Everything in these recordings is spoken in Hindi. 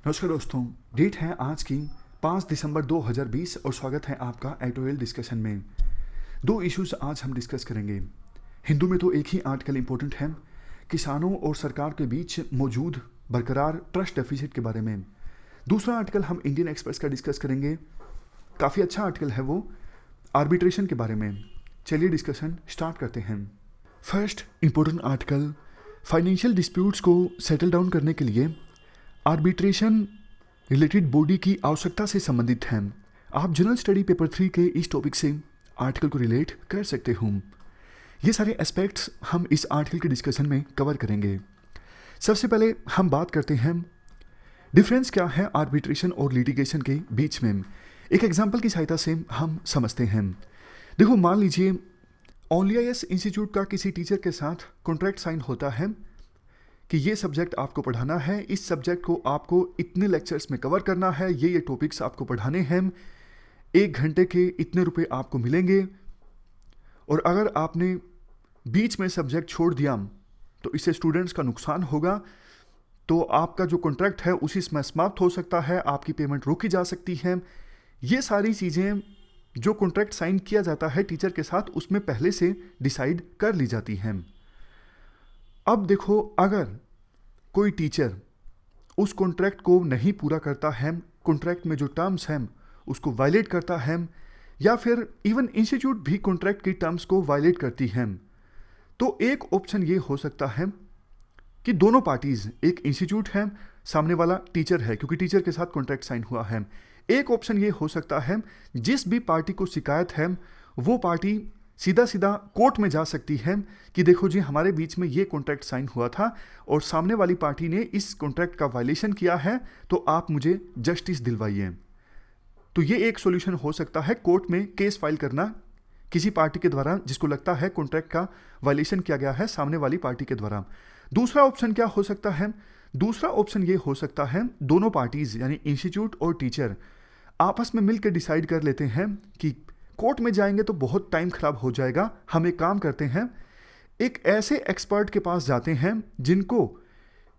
नमस्कार दोस्तों, डेट है आज की 5 दिसंबर 2020 और स्वागत है आपका एडिटोरियल डिस्कशन में। दो इश्यूज आज हम डिस्कस करेंगे। हिंदू में तो एक ही आर्टिकल इंपॉर्टेंट है, किसानों और सरकार के बीच मौजूद बरकरार ट्रस्ट डेफिसिट के बारे में। दूसरा आर्टिकल हम इंडियन एक्सप्रेस का डिस्कस करेंगे, काफ़ी अच्छा आर्टिकल है वो, आर्बिट्रेशन के बारे में। चलिए डिस्कशन स्टार्ट करते हैं। First important article, financial disputes को सेटल डाउन करने के लिए आर्बिट्रेशन रिलेटेड बॉडी की आवश्यकता से संबंधित है। आप जनरल स्टडी पेपर 3 के इस टॉपिक से आर्टिकल को रिलेट कर सकते हो। ये सारे एस्पेक्ट्स हम इस आर्टिकल के डिस्कशन में कवर करेंगे। सबसे पहले हम बात करते हैं डिफरेंस क्या है आर्बिट्रेशन और लिटिगेशन के बीच में। एक एग्जांपल की सहायता से हम समझते हैं। देखो, मान लीजिए ONLIS इंस्टीट्यूट का किसी टीचर के साथ कॉन्ट्रैक्ट साइन होता है कि ये सब्जेक्ट आपको पढ़ाना है, इस सब्जेक्ट को आपको इतने लेक्चर्स में कवर करना है, ये टॉपिक्स आपको पढ़ाने हैं, 1 घंटे के इतने रुपए आपको मिलेंगे, और अगर आपने बीच में सब्जेक्ट छोड़ दिया तो इससे स्टूडेंट्स का नुकसान होगा, तो आपका जो कॉन्ट्रैक्ट है उसी समय समाप्त हो सकता है, आपकी पेमेंट रोकी जा सकती है। ये सारी चीज़ें जो कॉन्ट्रैक्ट साइन किया जाता है टीचर के साथ, उसमें पहले से डिसाइड कर ली जाती हैं। अब देखो, अगर कोई टीचर उस कॉन्ट्रैक्ट को नहीं पूरा करता है, कॉन्ट्रैक्ट में जो टर्म्स हैं उसको वायलेट करता है, या फिर इवन इंस्टीट्यूट भी कॉन्ट्रैक्ट की टर्म्स को वायलेट करती हैं, तो एक ऑप्शन ये हो सकता है कि दोनों पार्टीज, एक इंस्टीट्यूट है, सामने वाला टीचर है क्योंकि टीचर के साथ कॉन्ट्रैक्ट साइन हुआ है, एक ऑप्शन ये हो सकता है जिस भी पार्टी को शिकायत है वो पार्टी सीधा सीधा कोर्ट में जा सकती है कि देखो जी, हमारे बीच में ये कॉन्ट्रैक्ट साइन हुआ था और सामने वाली पार्टी ने इस कॉन्ट्रैक्ट का वायलेशन किया है, तो आप मुझे जस्टिस दिलवाइए। तो ये एक सॉल्यूशन हो सकता है, कोर्ट में केस फाइल करना किसी पार्टी के द्वारा जिसको लगता है कॉन्ट्रैक्ट का वायलेशन किया गया है सामने वाली पार्टी के द्वारा। दूसरा ऑप्शन क्या हो सकता है? दूसरा ऑप्शन ये हो सकता है दोनों पार्टीज यानी इंस्टीट्यूट और टीचर आपस में मिलकर डिसाइड कर लेते हैं कि कोर्ट में जाएंगे तो बहुत टाइम खराब हो जाएगा, हम एक काम करते हैं, एक ऐसे एक्सपर्ट के पास जाते हैं जिनको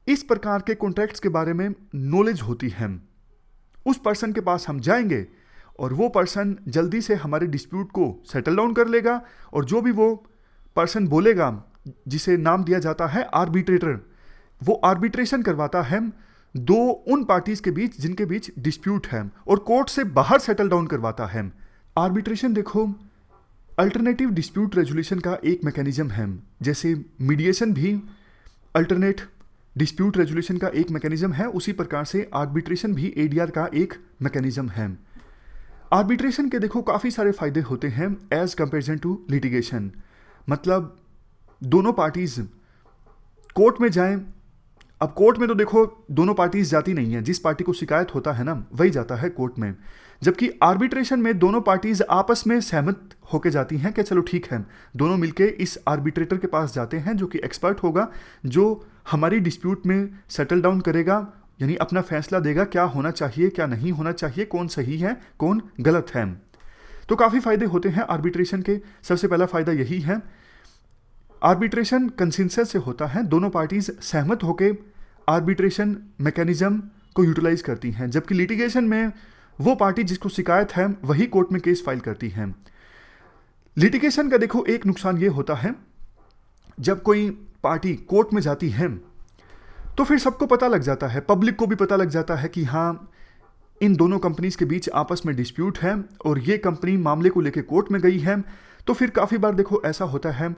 इस प्रकार के कॉन्ट्रैक्ट्स के बारे में नॉलेज होती है। उस पर्सन के पास हम जाएंगे और वो पर्सन जल्दी से हमारे डिस्प्यूट को सेटल डाउन कर लेगा, और जो भी वो पर्सन बोलेगा, जिसे नाम दिया जाता है आर्बिट्रेटर, वो आर्बिट्रेशन करवाता है दो उन पार्टीज के बीच जिनके बीच डिस्प्यूट है, और कोर्ट से बाहर सेटल डाउन करवाता है। आर्बिट्रेशन देखो अल्टरनेटिव डिस्प्यूट रेजोल्यूशन का एक मैकेनिज्म है, जैसे मीडिएशन भी अल्टरनेट डिस्प्यूट रेजोल्यूशन का एक मैकेनिज्म है, उसी प्रकार से आर्बिट्रेशन भी ADR का एक मैकेनिज्म है। आर्बिट्रेशन के देखो काफ़ी सारे फायदे होते हैं एज कंपेरिजन टू लिटिगेशन। मतलब दोनों पार्टीज कोर्ट में जाएं, अब कोर्ट में तो देखो दोनों पार्टीज जाती नहीं है, जिस पार्टी को शिकायत होता है ना वही जाता है कोर्ट में, जबकि आर्बिट्रेशन में दोनों पार्टीज आपस में सहमत होकर जाती हैं कि चलो ठीक है, दोनों मिलके इस आर्बिट्रेटर के पास जाते हैं जो कि एक्सपर्ट होगा, जो हमारी डिस्प्यूट में सेटल डाउन करेगा, यानी अपना फैसला देगा क्या होना चाहिए क्या नहीं होना चाहिए, कौन सही है कौन गलत है। तो काफ़ी फायदे होते हैं आर्बिट्रेशन के। सबसे पहला फायदा यही है, आर्बिट्रेशन कंसेंसस से होता है, दोनों पार्टीज सहमत होकर आर्बिट्रेशन मैकेनिज्म को यूटिलाइज करती हैं, जबकि लिटिगेशन में वो पार्टी जिसको शिकायत है वही कोर्ट में केस फाइल करती है। लिटिगेशन का देखो एक नुकसान ये होता है, जब कोई पार्टी कोर्ट में जाती है तो फिर सबको पता लग जाता है, पब्लिक को भी पता लग जाता है कि हाँ, इन दोनों कंपनीज के बीच आपस में डिस्प्यूट है और ये कंपनी मामले को लेकर कोर्ट में गई है। तो फिर काफ़ी बार देखो ऐसा होता है,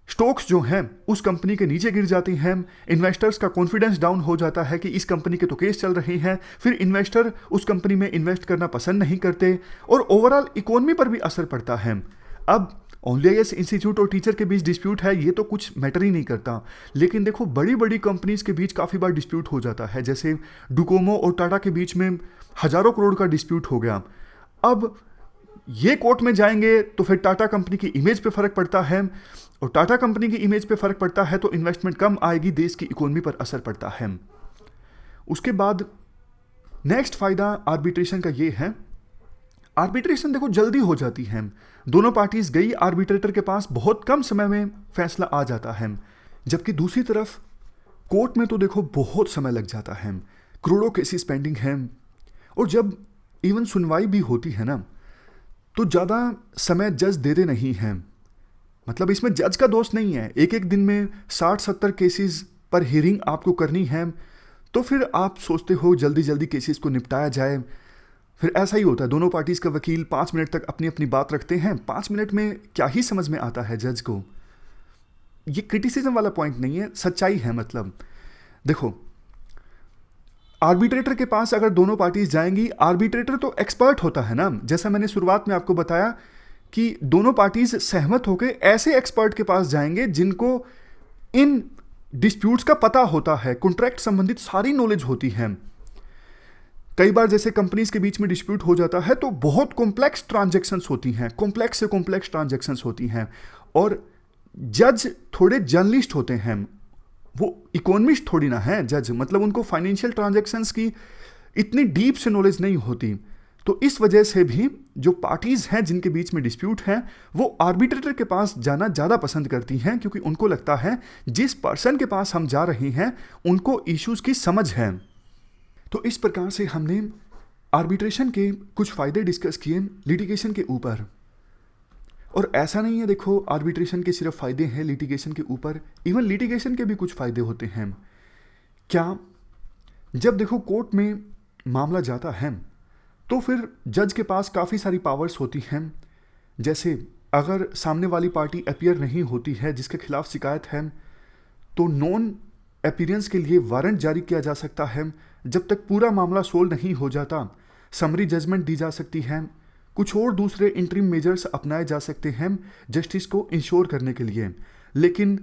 स्टॉक्स जो हैं उस कंपनी के नीचे गिर जाती हैं, इन्वेस्टर्स का कॉन्फिडेंस डाउन हो जाता है कि इस कंपनी के तो केस चल रहे हैं, फिर इन्वेस्टर उस कंपनी में इन्वेस्ट करना पसंद नहीं करते और ओवरऑल इकोनॉमी पर भी असर पड़ता है। अब ONLIS इंस्टीट्यूट और टीचर के बीच डिस्प्यूट है, ये तो कुछ मैटर ही नहीं करता, लेकिन देखो बड़ी बड़ी कंपनीज के बीच काफ़ी बार डिस्प्यूट हो जाता है, जैसे डोकोमो और टाटा के बीच में हजारों करोड़ का डिस्प्यूट हो गया। अब ये कोर्ट में जाएंगे तो फिर टाटा कंपनी की इमेज पे फर्क पड़ता है, और टाटा कंपनी की इमेज पे फर्क पड़ता है तो इन्वेस्टमेंट कम आएगी, देश की इकोनॉमी पर असर पड़ता है। उसके बाद नेक्स्ट फायदा आर्बिट्रेशन का ये है, आर्बिट्रेशन देखो जल्दी हो जाती है, दोनों पार्टीज गई आर्बिट्रेटर के पास, बहुत कम समय में फैसला आ जाता है, जबकि दूसरी तरफ कोर्ट में तो देखो बहुत समय लग जाता है। करोड़ों केसेस पेंडिंग हैं, और जब इवन सुनवाई भी होती है ना, तो ज़्यादा समय जज देते नहीं हैं। मतलब इसमें जज का दोष नहीं है, एक एक दिन में 60-70 केसेस पर हियरिंग आपको करनी है, तो फिर आप सोचते हो जल्दी जल्दी केसेस को निपटाया जाए। फिर ऐसा ही होता है, दोनों पार्टीज़ का वकील 5 मिनट तक अपनी अपनी बात रखते हैं। 5 मिनट में क्या ही समझ में आता है जज को। ये क्रिटिसिज्म वाला पॉइंट नहीं है, सच्चाई है। मतलब देखो, आर्बिट्रेटर के पास अगर दोनों पार्टीज जाएंगी, आर्बिट्रेटर तो एक्सपर्ट होता है ना, जैसा मैंने शुरुआत में आपको बताया कि दोनों पार्टीज सहमत होकर ऐसे एक्सपर्ट के पास जाएंगे जिनको इन डिस्प्यूट्स का पता होता है, कॉन्ट्रैक्ट संबंधित सारी नॉलेज होती है। कई बार जैसे कंपनीज के बीच में डिस्प्यूट हो जाता है तो बहुत कॉम्प्लेक्स ट्रांजैक्शंस होती हैं, कॉम्प्लेक्स से कॉम्प्लेक्स ट्रांजैक्शंस होती हैं, और जज थोड़े जर्नलिस्ट होते हैं, वो इकोनॉमिस्ट थोड़ी ना है जज। मतलब उनको फाइनेंशियल ट्रांजैक्शंस की इतनी डीप से नॉलेज नहीं होती। तो इस वजह से भी जो पार्टीज हैं जिनके बीच में डिस्प्यूट है, वो आर्बिट्रेटर के पास जाना ज़्यादा पसंद करती हैं, क्योंकि उनको लगता है जिस पर्सन के पास हम जा रहे हैं उनको इश्यूज की समझ है। तो इस प्रकार से हमने आर्बिट्रेशन के कुछ फ़ायदे डिस्कस किए लिटिगेशन के ऊपर। और ऐसा नहीं है, देखो आर्बिट्रेशन के सिर्फ फ़ायदे हैं लिटिगेशन के ऊपर, इवन लिटिगेशन के भी कुछ फ़ायदे होते हैं। क्या? जब देखो कोर्ट में मामला जाता है तो फिर जज के पास काफ़ी सारी पावर्स होती हैं। जैसे अगर सामने वाली पार्टी अपीयर नहीं होती है जिसके खिलाफ शिकायत है, तो नॉन अपीयरेंस के लिए वारंट जारी किया जा सकता है। जब तक पूरा मामला सोल्व नहीं हो जाता, समरी जजमेंट दी जा सकती है। कुछ और दूसरे इंटरिम मेजर्स अपनाए जा सकते हैं जस्टिस को इंश्योर करने के लिए, लेकिन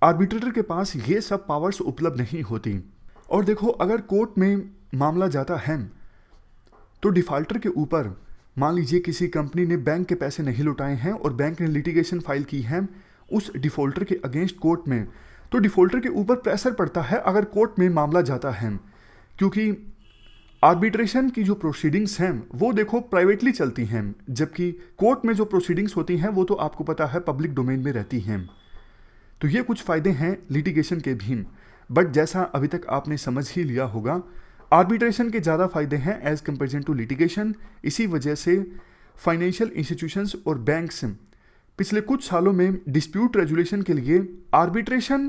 आर्बिट्रेटर के पास ये सब पावर्स उपलब्ध नहीं होती। और देखो, अगर कोर्ट में मामला जाता है तो डिफ़ॉल्टर के ऊपर, मान लीजिए किसी कंपनी ने बैंक के पैसे नहीं लौटाए हैं और बैंक ने लिटिगेशन फाइल की है उस डिफ़ॉल्टर के अगेंस्ट कोर्ट में, तो डिफ़ॉल्टर के ऊपर प्रेशर पड़ता है अगर कोर्ट में मामला जाता है, क्योंकि आर्बिट्रेशन की जो प्रोसीडिंग्स हैं वो देखो प्राइवेटली चलती हैं, जबकि कोर्ट में जो प्रोसीडिंग्स होती हैं वो तो आपको पता है पब्लिक डोमेन में रहती हैं। तो ये कुछ फ़ायदे हैं लिटिगेशन के भी, बट जैसा अभी तक आपने समझ ही लिया होगा, आर्बिट्रेशन के ज़्यादा फ़ायदे हैं एज़ कंपेरिजन टू लिटिगेशन। इसी वजह से फाइनेंशियल इंस्टीट्यूशंस और बैंक्स पिछले कुछ सालों में डिस्प्यूट रेजुलेशन के लिए आर्बिट्रेशन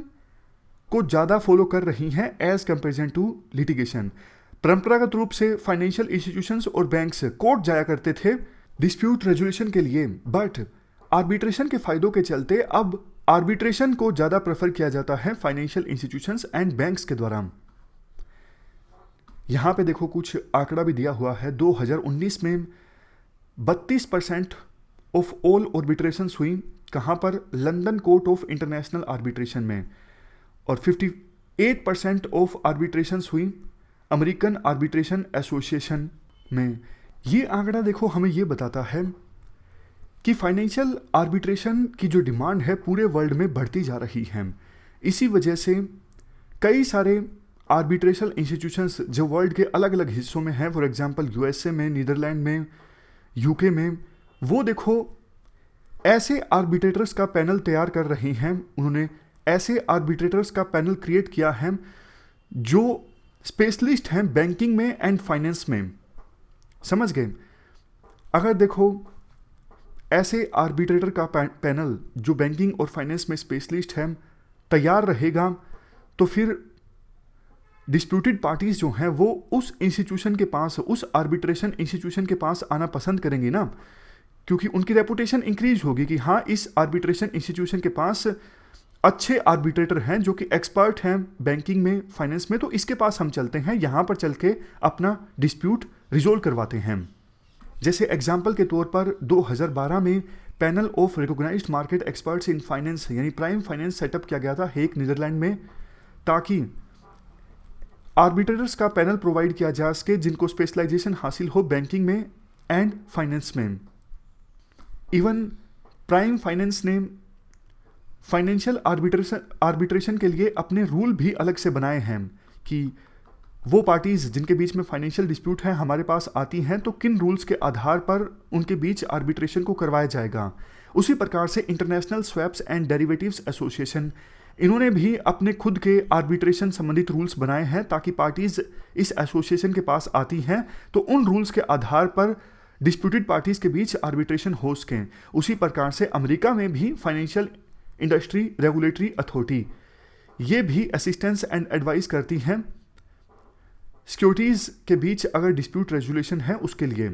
को ज़्यादा फॉलो कर रही हैं एज़ कंपेरिजन टू लिटिगेशन। परंपरागत रूप से फाइनेंशियल इंस्टीट्यूशंस और बैंक्स कोर्ट जाया करते थे डिस्प्यूट रेजुलेशन के लिए, बट आर्बिट्रेशन के फ़ायदों के चलते अब आर्बिट्रेशन को ज़्यादा प्रेफर किया जाता है फाइनेंशियल इंस्टीट्यूशंस एंड बैंक्स के द्वारा। यहाँ पे देखो कुछ आंकड़ा भी दिया हुआ है। 2019 में 32% ऑफ ऑल आर्बिट्रेशंस हुई, कहाँ पर? London court of international arbitration में, और 58% ऑफ आर्बिट्रेशंस हुई अमेरिकन आर्बिट्रेशन एसोसिएशन में। ये आंकड़ा देखो हमें ये बताता है कि फाइनेंशियल आर्बिट्रेशन की जो डिमांड है पूरे वर्ल्ड में बढ़ती जा रही है। इसी वजह से कई सारे आर्बिट्रेशन इंस्टीट्यूशंस जो वर्ल्ड के अलग अलग हिस्सों में हैं, फॉर एग्जांपल यूएसए में, नीदरलैंड में, यूके में, वो देखो ऐसे आर्बिट्रेटर्स का पैनल तैयार कर रही हैं। उन्होंने ऐसे आर्बिट्रेटर्स का पैनल क्रिएट किया है जो स्पेशलिस्ट हैं बैंकिंग में एंड फाइनेंस में। समझ गए? अगर देखो ऐसे आर्बिट्रेटर का पैनल जो बैंकिंग और फाइनेंस में स्पेशलिस्ट है तैयार रहेगा, तो फिर डिस्प्यूटेड पार्टीज जो हैं वो उस इंस्टीट्यूशन के पास, उस आर्बिट्रेशन इंस्टीट्यूशन के पास आना पसंद करेंगे ना, क्योंकि उनकी रेपुटेशन इंक्रीज होगी कि हाँ, इस आर्बिट्रेशन इंस्टीट्यूशन के पास अच्छे आर्बिट्रेटर हैं जो कि एक्सपर्ट हैं बैंकिंग में, फाइनेंस में, तो इसके पास हम चलते हैं, यहाँ पर चल के अपना डिस्प्यूट रिजोल्व करवाते हैं। जैसे एग्जाम्पल के तौर पर 2012 में panel of recognised market experts in finance यानी प्राइम फाइनेंस सेटअप किया गया था हेग, नीदरलैंड में, ताकि आर्बिट्रेटर्स का पैनल प्रोवाइड किया जा सके जिनको स्पेशलाइजेशन हासिल हो बैंकिंग में एंड फाइनेंस में। इवन प्राइम फाइनेंस ने फाइनेंशियल आर्बिट्रेशन के लिए अपने रूल भी अलग से बनाए हैं कि वो पार्टीज जिनके बीच में फाइनेंशियल डिस्प्यूट है हमारे पास आती हैं तो किन रूल्स के आधार पर उनके बीच आर्बिट्रेशन को करवाया जाएगा। उसी प्रकार से international swaps and derivatives association इन्होंने भी अपने खुद के आर्बिट्रेशन संबंधित रूल्स बनाए हैं ताकि पार्टीज इस एसोसिएशन के पास आती हैं तो उन रूल्स के आधार पर डिस्प्यूटेड पार्टीज के बीच आर्बिट्रेशन हो सकें। उसी प्रकार से अमेरिका में भी फाइनेंशियल इंडस्ट्री रेगुलेटरी अथॉरिटी ये भी असिस्टेंस एंड एडवाइस करती हैं सिक्योरिटीज के बीच अगर डिस्प्यूट रेजोल्यूशन है उसके लिए।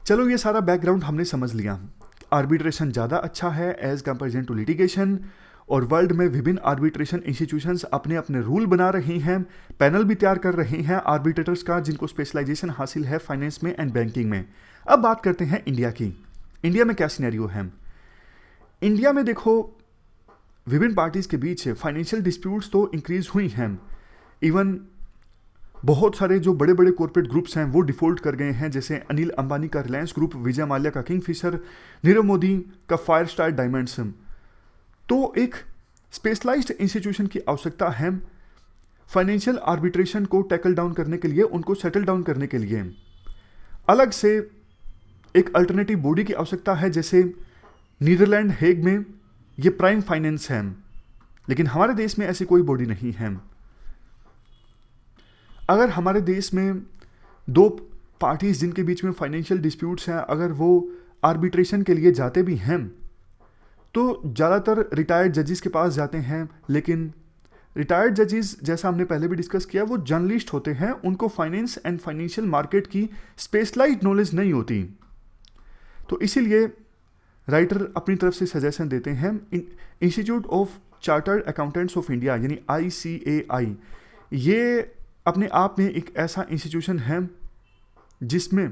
चलो ये सारा बैकग्राउंड हमने समझ लिया। आर्बिट्रेशन ज़्यादा अच्छा है एज कंपेरिजन टू लिटिगेशन, और वर्ल्ड में विभिन्न आर्बिट्रेशन इंस्टीट्यूशंस अपने अपने रूल बना रही हैं, पैनल भी तैयार कर रही हैं आर्बिट्रेटर्स का जिनको स्पेशलाइजेशन हासिल है फाइनेंस में एंड बैंकिंग में। अब बात करते हैं इंडिया की। इंडिया में क्या सिनेरियो है? इंडिया में देखो विभिन्न पार्टीज के बीच फाइनेंशियल डिस्प्यूट्स तो इंक्रीज हुई हैं। इवन बहुत सारे जो बड़े बड़े कॉर्पोरेट ग्रुप्स हैं वो डिफॉल्ट कर गए हैं, जैसे अनिल अंबानी का रिलायंस ग्रुप, विजय माल्या का किंगफिशर, नीरव मोदी का फायर स्टार डायमंड्स। तो एक स्पेशलाइज्ड इंस्टीट्यूशन की आवश्यकता है फाइनेंशियल आर्बिट्रेशन को टैकल डाउन करने के लिए, उनको सेटल डाउन करने के लिए। अलग से एक अल्टरनेटिव बॉडी की आवश्यकता है, जैसे नीदरलैंड हेग में ये प्राइम फाइनेंस है, लेकिन हमारे देश में ऐसी कोई बॉडी नहीं है। अगर हमारे देश में दो पार्टीज जिनके बीच में फाइनेंशियल डिस्प्यूट्स हैं अगर वो आर्बिट्रेशन के लिए जाते भी हैं तो ज़्यादातर रिटायर्ड जजेस के पास जाते हैं, लेकिन रिटायर्ड जजेस जैसा हमने पहले भी डिस्कस किया वो जर्नलिस्ट होते हैं, उनको फाइनेंस एंड फाइनेंशियल मार्केट की स्पेशलाइज्ड नॉलेज नहीं होती। तो इसीलिए राइटर अपनी तरफ से सजेशन देते हैं institute of chartered accountants of India यानी ICAI। ये अपने आप में एक ऐसा इंस्टीट्यूशन है जिसमें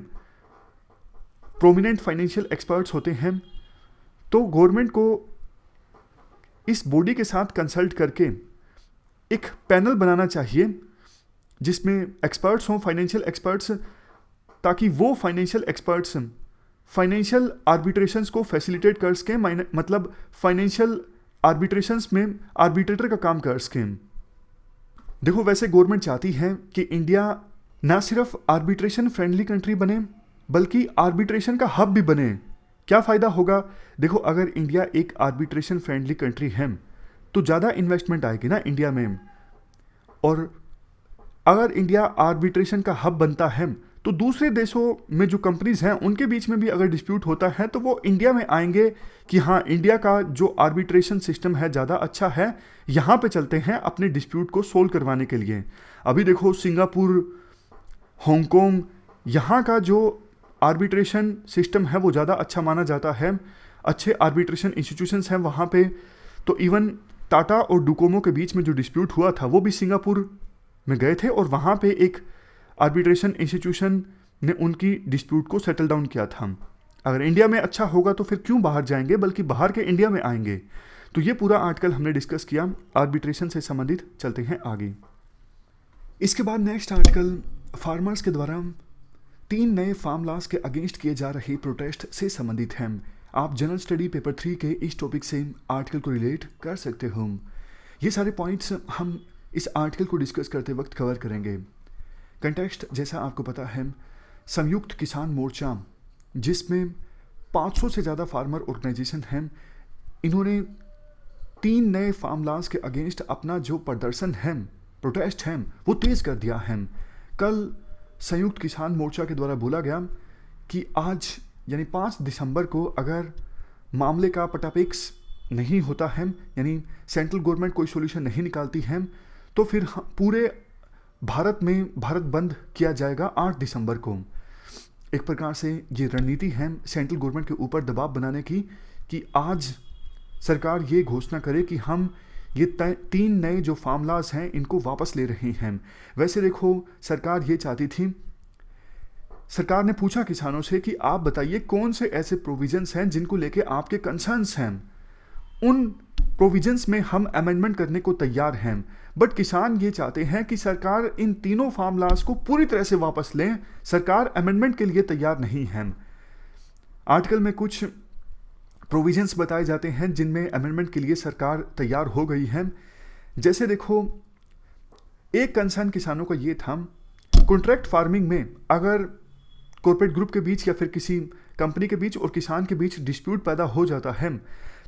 प्रोमिनेंट फाइनेंशियल एक्सपर्ट्स होते हैं। तो गवर्नमेंट को इस बॉडी के साथ कंसल्ट करके एक पैनल बनाना चाहिए जिसमें एक्सपर्ट्स हों, फाइनेंशियल एक्सपर्ट्स, ताकि वो फाइनेंशियल एक्सपर्ट्स फाइनेंशियल आर्बिट्रेशंस को फैसिलिटेट कर सकें, मतलब फाइनेंशियल आर्बिट्रेशंस में आर्बिट्रेटर का काम कर सकें। देखो वैसे गवर्नमेंट चाहती है कि इंडिया ना सिर्फ आर्बिट्रेशन फ्रेंडली कंट्री बने बल्कि आर्बिट्रेशन का हब भी बने। क्या फ़ायदा होगा? देखो अगर इंडिया एक आर्बिट्रेशन फ्रेंडली कंट्री है तो ज़्यादा इन्वेस्टमेंट आएगी ना इंडिया में, और अगर इंडिया आर्बिट्रेशन का हब बनता है तो दूसरे देशों में जो कंपनीज हैं उनके बीच में भी अगर डिस्प्यूट होता है तो वो इंडिया में आएंगे कि हाँ इंडिया का जो आर्बिट्रेशन सिस्टम है ज़्यादा अच्छा है, यहाँ पे चलते हैं अपने डिस्प्यूट को सोल्व करवाने के लिए। अभी देखो सिंगापुर, हांगकांग, यहाँ का जो आर्बिट्रेशन सिस्टम है वो ज़्यादा अच्छा माना जाता है, अच्छे आर्बिट्रेशन इंस्टीट्यूशंस हैं वहाँ पे। तो इवन टाटा और डोकोमो के बीच में जो डिस्प्यूट हुआ था वो भी सिंगापुर में गए थे और वहाँ पे एक आर्बिट्रेशन इंस्टीट्यूशन ने उनकी डिस्प्यूट को सेटल डाउन किया था। अगर इंडिया में अच्छा होगा तो फिर क्यों बाहर जाएंगे, बल्कि बाहर के इंडिया में आएंगे। तो ये पूरा आर्टिकल हमने डिस्कस किया आर्बिट्रेशन से संबंधित। चलते हैं आगे। इसके बाद नेक्स्ट आर्टिकल फार्मर्स के द्वारा 3 नए फार्म लॉस के अगेंस्ट किए जा रहे प्रोटेस्ट से संबंधित है। आप जनरल स्टडी पेपर 3 के इस टॉपिक से आर्टिकल को रिलेट कर सकते हो। ये सारे पॉइंट्स हम इस आर्टिकल को डिस्कस करते वक्त कवर करेंगे। कंटेक्स्ट जैसा आपको पता है, संयुक्त किसान मोर्चा जिसमें 500 से ज़्यादा फार्मर ऑर्गेनाइजेशन हैं, इन्होंने 3 नए फार्म लॉस के अगेंस्ट अपना जो प्रदर्शन है, प्रोटेस्ट है, वो तेज़ कर दिया है। कल संयुक्त किसान मोर्चा के द्वारा बोला गया कि आज यानी 5 दिसंबर को अगर मामले का पटापेक्स नहीं होता है, यानी सेंट्रल गवर्नमेंट कोई सॉल्यूशन नहीं निकालती है, तो फिर पूरे भारत में भारत बंद किया जाएगा 8 दिसंबर को। एक प्रकार से ये रणनीति है सेंट्रल गवर्नमेंट के ऊपर दबाव बनाने की कि आज सरकार ये घोषणा करे कि हम ये 3 नए जो फार्म लॉस हैं इनको वापस ले रहे हैं। वैसे देखो सरकार ये चाहती थी, सरकार ने पूछा किसानों से कि आप बताइए कौन से ऐसे प्रोविजंस हैं जिनको लेके आपके कंसर्न्स हैं, उन प्रोविजंस में हम अमेंडमेंट करने को तैयार हैं। बट किसान ये चाहते हैं कि सरकार इन तीनों फार्म लॉस को पूरी तरह से वापस लें, सरकार अमेंडमेंट के लिए तैयार नहीं है। आर्टिकल में कुछ प्रोविजंस बताए जाते हैं जिनमें अमेंडमेंट के लिए सरकार तैयार हो गई है। जैसे देखो एक कंसर्न किसानों का ये था, कॉन्ट्रैक्ट फार्मिंग में अगर कॉर्पोरेट ग्रुप के बीच या फिर किसी कंपनी के बीच और किसान के बीच डिस्प्यूट पैदा हो जाता है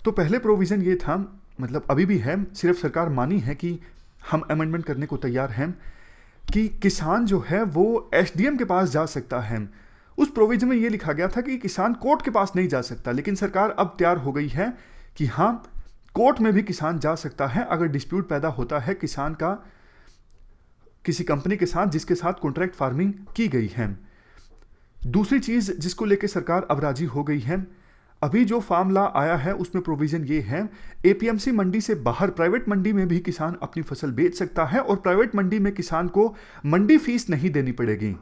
तो पहले प्रोविज़न ये था मतलब अभी भी है, सिर्फ सरकार मानी है कि हम अमेंडमेंट करने को तैयार हैं कि किसान जो है वो एसडीएम के पास जा सकता है। उस प्रोविजन में ये लिखा गया था कि किसान कोर्ट के पास नहीं जा सकता, लेकिन सरकार अब तैयार हो गई है कि हाँ, कोर्ट में भी किसान जा सकता है अगर डिस्प्यूट पैदा होता है किसान का किसी कंपनी के साथ जिसके साथ कॉन्ट्रैक्ट फार्मिंग की गई है। दूसरी चीज जिसको लेकर सरकार अब राजी हो गई है, अभी जो फार्म लॉ आया है उसमें प्रोविजन ये है, एपीएमसी मंडी से बाहर प्राइवेट मंडी में भी किसान अपनी फसल बेच सकता है और प्राइवेट मंडी में किसान को मंडी फीस नहीं देनी पड़ेगी।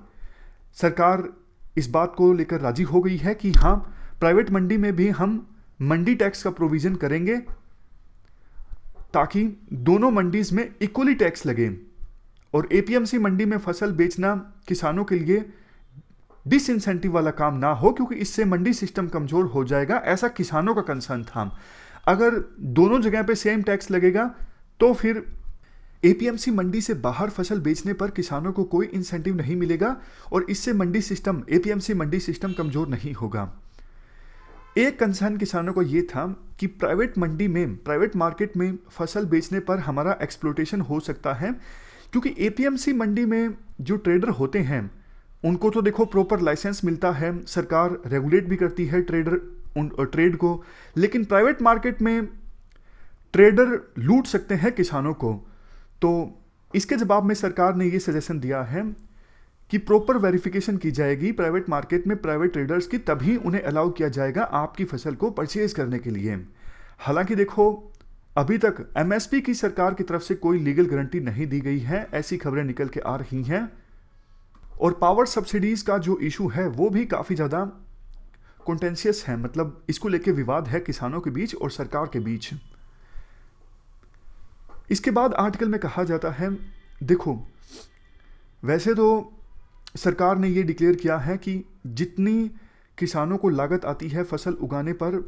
सरकार इस बात को लेकर राजी हो गई है कि हाँ, प्राइवेट मंडी में भी हम मंडी टैक्स का प्रोविजन करेंगे ताकि दोनों मंडीज में इक्वली टैक्स लगे और एपीएमसी मंडी में फसल बेचना किसानों के लिए डिसइंसेंटिव वाला काम ना हो, क्योंकि इससे मंडी सिस्टम कमजोर हो जाएगा, ऐसा किसानों का कंसर्न था। अगर दोनों जगह पे सेम टैक्स लगेगा तो फिर एपीएमसी मंडी से बाहर फसल बेचने पर किसानों को कोई इंसेंटिव नहीं मिलेगा और इससे मंडी सिस्टम, एपीएमसी मंडी सिस्टम कमजोर नहीं होगा। एक कंसर्न किसानों को यह था कि प्राइवेट मंडी में, प्राइवेट मार्केट में फसल बेचने पर हमारा एक्सप्लोटेशन हो सकता है, क्योंकि एपीएमसी मंडी में जो ट्रेडर होते हैं उनको तो देखो प्रॉपर लाइसेंस मिलता है, सरकार रेगुलेट भी करती है ट्रेड को, लेकिन प्राइवेट मार्केट में ट्रेडर लूट सकते हैं किसानों को। तो इसके जवाब में सरकार ने ये सजेशन दिया है कि प्रॉपर वेरिफिकेशन की जाएगी प्राइवेट मार्केट में प्राइवेट ट्रेडर्स की, तभी उन्हें अलाउ किया जाएगा आपकी फसल को परचेज करने के लिए। हालांकि देखो, अभी तक एमएसपी की सरकार की तरफ से कोई लीगल गारंटी नहीं दी गई है, ऐसी खबरें निकल के आ रही हैं। और पावर सब्सिडीज का जो इशू है वो भी काफी ज्यादा कॉन्टेंशियस है, मतलब इसको लेके विवाद है किसानों के बीच और सरकार के बीच। इसके बाद आर्टिकल में कहा जाता है, देखो वैसे तो सरकार ने ये डिक्लेयर किया है कि जितनी किसानों को लागत आती है फसल उगाने पर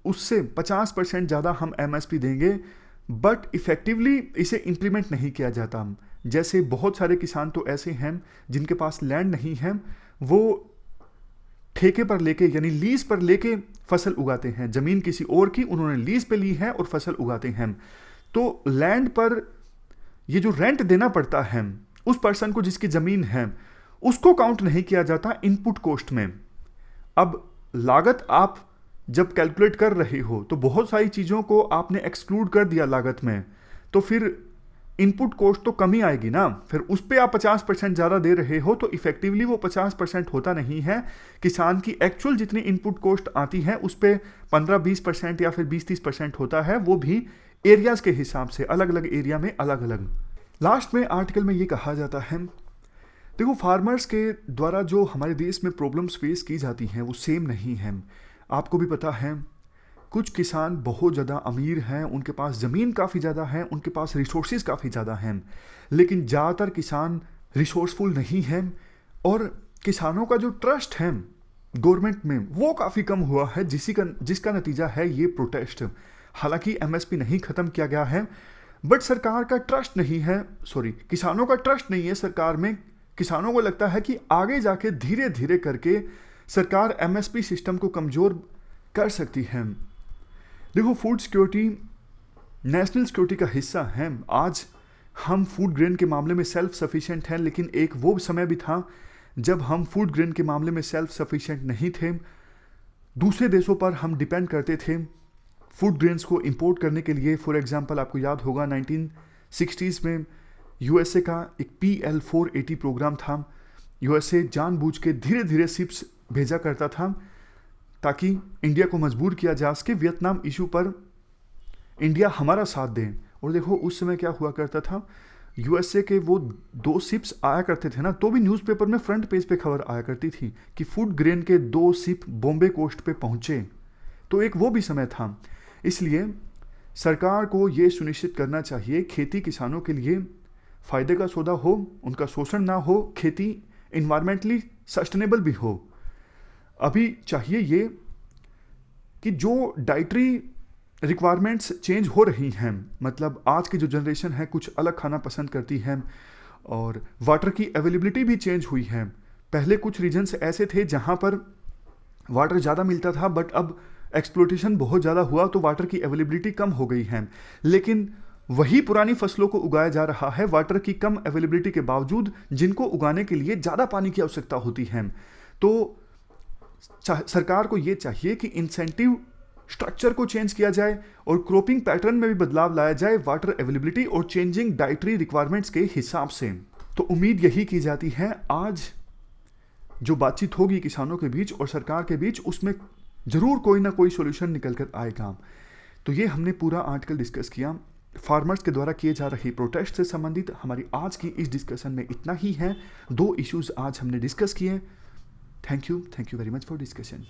उससे 50% ज़्यादा हम एमएसपी देंगे, बट इफेक्टिवली इसे इम्प्लीमेंट नहीं किया जाता। जैसे बहुत सारे किसान तो ऐसे हैं जिनके पास लैंड नहीं है, वो ठेके पर लेके यानी लीज पर लेके फसल उगाते हैं, जमीन किसी और की उन्होंने लीज पे ली है और फसल उगाते हैं। तो लैंड पर ये जो रेंट देना पड़ता है उस पर्सन को जिसकी जमीन है, उसको काउंट नहीं किया जाता इनपुट कॉस्ट में। अब लागत आप जब कैलकुलेट कर रहे हो तो बहुत सारी चीज़ों को आपने एक्सक्लूड कर दिया लागत में, तो फिर इनपुट कॉस्ट तो कमी आएगी ना। फिर उस पर आप 50% ज़्यादा दे रहे हो तो इफेक्टिवली वो 50% होता नहीं है। किसान की एक्चुअल जितनी इनपुट कॉस्ट आती है उस पर 15-20% या फिर 20-30% होता है, वो भी एरियाज के हिसाब से, अलग अलग एरिया में अलग अलग। लास्ट में आर्टिकल में ये कहा जाता है, देखो फार्मर्स के द्वारा जो हमारे देश में प्रॉब्लम्स फेस की जाती हैं वो सेम नहीं है। आपको भी पता है कुछ किसान बहुत ज़्यादा अमीर हैं, उनके पास ज़मीन काफ़ी ज़्यादा है, उनके पास रिसोर्सेज काफ़ी ज़्यादा हैं, लेकिन ज़्यादातर किसान रिसोर्सफुल नहीं हैं और किसानों का जो ट्रस्ट है गवर्नमेंट में वो काफ़ी कम हुआ है, जिसका नतीजा है ये प्रोटेस्ट। हालांकि एमएसपी नहीं ख़त्म किया गया है, बट सरकार का ट्रस्ट नहीं है, किसानों का ट्रस्ट नहीं है सरकार में। किसानों को लगता है कि आगे जाके धीरे धीरे करके सरकार एमएसपी सिस्टम को कमज़ोर कर सकती है। देखो फूड सिक्योरिटी नेशनल सिक्योरिटी का हिस्सा है। आज हम फूड ग्रेन के मामले में सेल्फ सफिशिएंट हैं, लेकिन एक वो समय भी था जब हम फूड ग्रेन के मामले में सेल्फ सफिशिएंट नहीं थे, दूसरे देशों पर हम डिपेंड करते थे फूड ग्रेन्स को इंपोर्ट करने के लिए। फॉर एग्जांपल आपको याद होगा 1960s में यूएसए का एक PL480 प्रोग्राम था। यूएसए जानबूझ के धीरे धीरे शिप्स भेजा करता था ताकि इंडिया को मजबूर किया जा सके वियतनाम इशू पर इंडिया हमारा साथ दे। और देखो उस समय क्या हुआ करता था, यूएसए के वो 2 शिप्स आया करते थे ना, तो भी न्यूज़पेपर में फ्रंट पेज पे खबर आया करती थी कि फूड ग्रेन के 2 शिप बॉम्बे कोस्ट पे पहुंचे। तो एक वो भी समय था। इसलिए सरकार को ये सुनिश्चित करना चाहिए खेती किसानों के लिए फ़ायदे का सौदा हो, उनका शोषण ना हो, खेती इन्वायरमेंटली सस्टेनेबल भी हो। अभी चाहिए ये कि जो डाइटरी रिक्वायरमेंट्स चेंज हो रही हैं, मतलब आज की जो जनरेशन है कुछ अलग खाना पसंद करती है और वाटर की अवेलेबिलिटी भी चेंज हुई है। पहले कुछ रीजन्स ऐसे थे जहाँ पर वाटर ज़्यादा मिलता था, बट अब एक्सप्लोटेशन बहुत ज़्यादा हुआ तो वाटर की अवेलेबिलिटी कम हो गई है, लेकिन वही पुरानी फसलों को उगाया जा रहा है वाटर की कम अवेलेबिलिटी के बावजूद, जिनको उगाने के लिए ज़्यादा पानी की आवश्यकता होती है। तो सरकार को ये चाहिए कि इंसेंटिव स्ट्रक्चर को चेंज किया जाए और क्रॉपिंग पैटर्न में भी बदलाव लाया जाए वाटर अवेलेबिलिटी और चेंजिंग डाइटरी रिक्वायरमेंट्स के हिसाब से। तो उम्मीद यही की जाती है आज जो बातचीत होगी किसानों के बीच और सरकार के बीच, उसमें जरूर कोई ना कोई सॉल्यूशन निकल कर आएगा। तो ये हमने पूरा आर्टिकल डिस्कस किया। फार्मर्स के द्वारा किए जा रहे प्रोटेस्ट से संबंधित हमारी आज की इस डिस्कशन में इतना ही है। 2 इश्यूज आज हमने डिस्कस किए। Thank you very much for discussion.